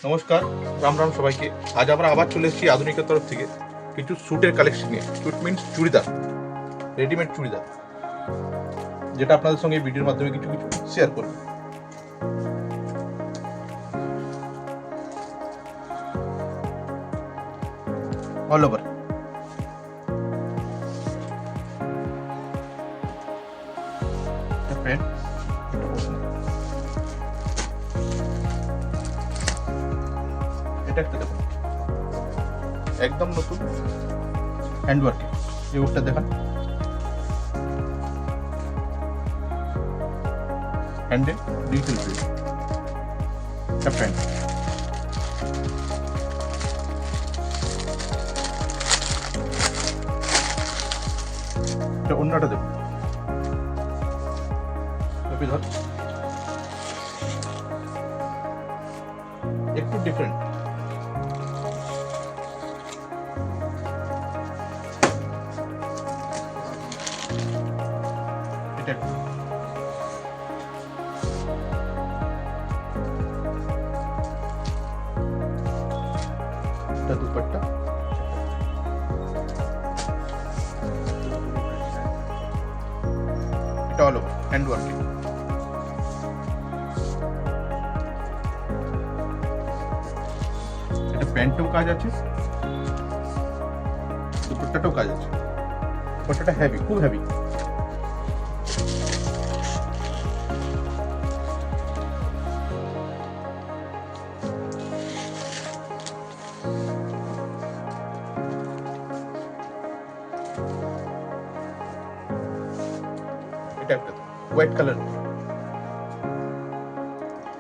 নমস্কার, রাম রাম সবাইকে। আজ আমরা আবার চলে এসেছি আধুনিকের তরফ থেকে কিছু স্যুটের কালেকশন নিয়ে। Suit means churidar, readymade churidar, যেটা আপনাদের সঙ্গে এই ভিডিওর মাধ্যমে কিছু কিছু শেয়ার করব। অল ওভার প্যান্ট, এটা একটা দেখুন, একদম নতুন হ্যান্ডওয়ার্কে। এই ওটা দেখান, হ্যান্ডে ডিজিটাল প্রিন্ট। এটা প্যান্ট, এটা অন্যটা দেখুন, ধর একটু ডিফারেন্ট। এটা দুপাট্টা, এটা অল ওভার হ্যান্ডওয়ার্কিং। এটা প্যান্টেও কাজ আছে, দুপাট্টাটাও কাজ আছে। দুপাট্টাটা হেভি, খুব হেভি। এটা একটা হোয়াইট কালার,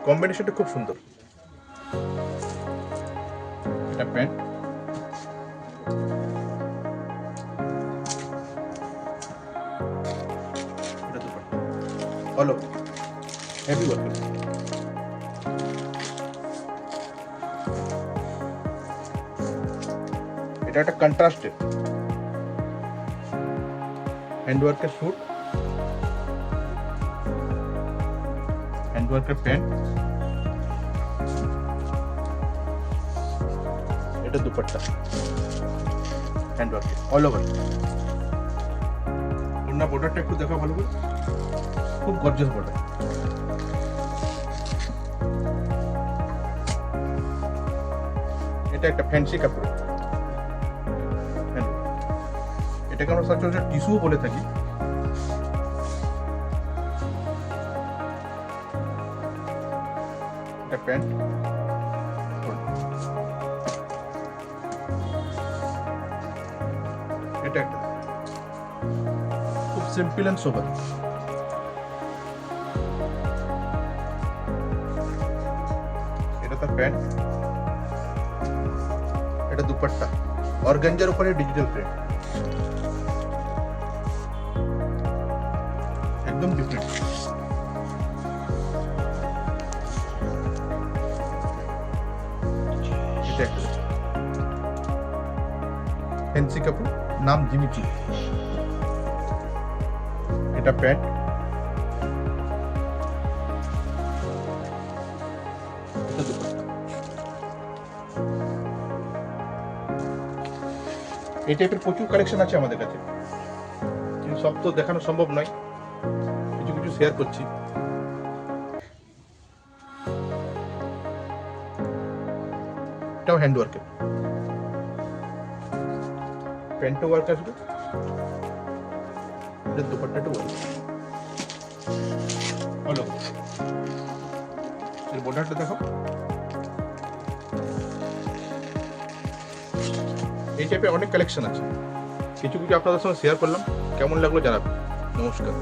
কম্বিনেশনটা খুব সুন্দর। এটা প্যান্ট, এটা dupatta, all over heavy work. এটা একটা কন্ট্রাস্টেড হ্যান্ডওয়ার্কের স্যুট, হ্যান্ডওয়ার্কের প্যান্ট, এটা দুপাট্টা হ্যান্ডওয়ার্কের অল ওভার। ওড়না বর্ডারটা একটু দেখা ভালো করে, খুব গর্জিয়াস বর্ডার। এটা একটা ফ্যান্সি কাপড়, এটাকে আমরা সচরাচর টিস্যু বলে থাকি। এটা প্যান্ট, এটা একটা খুব সিম্পল এন্ড সোবার। এটা তার প্যান্ট, এটা দুপাট্টা, অর্গানজার উপরে ডিজিটাল প্রিন্ট, একদম ডিফারেন্ট। এটা একটা ফ্যান্সি কাপড়, নাম জিমিচু। এটা প্যান্ট, এটা দুপাট্টা। এই টাইপের প্রচুর কালেকশন আছে আমাদের কাছে, কিন্তু সব তো দেখানো সম্ভব নয়, কিছু কিছু শেয়ার করছি। এটাও হ্যান্ডওয়ার্কের, প্যান্টও ওয়ার্ক আসবে, এটা দুপাট্টাটাও ওয়ার্ক। হলো এর বর্ডারটা দেখো। এই টাইপের অনেক কালেকশন আছে, কিছু কিছু আপনাদের সঙ্গে শেয়ার করলাম। কেমন লাগলো জানাবেন। নমস্কার।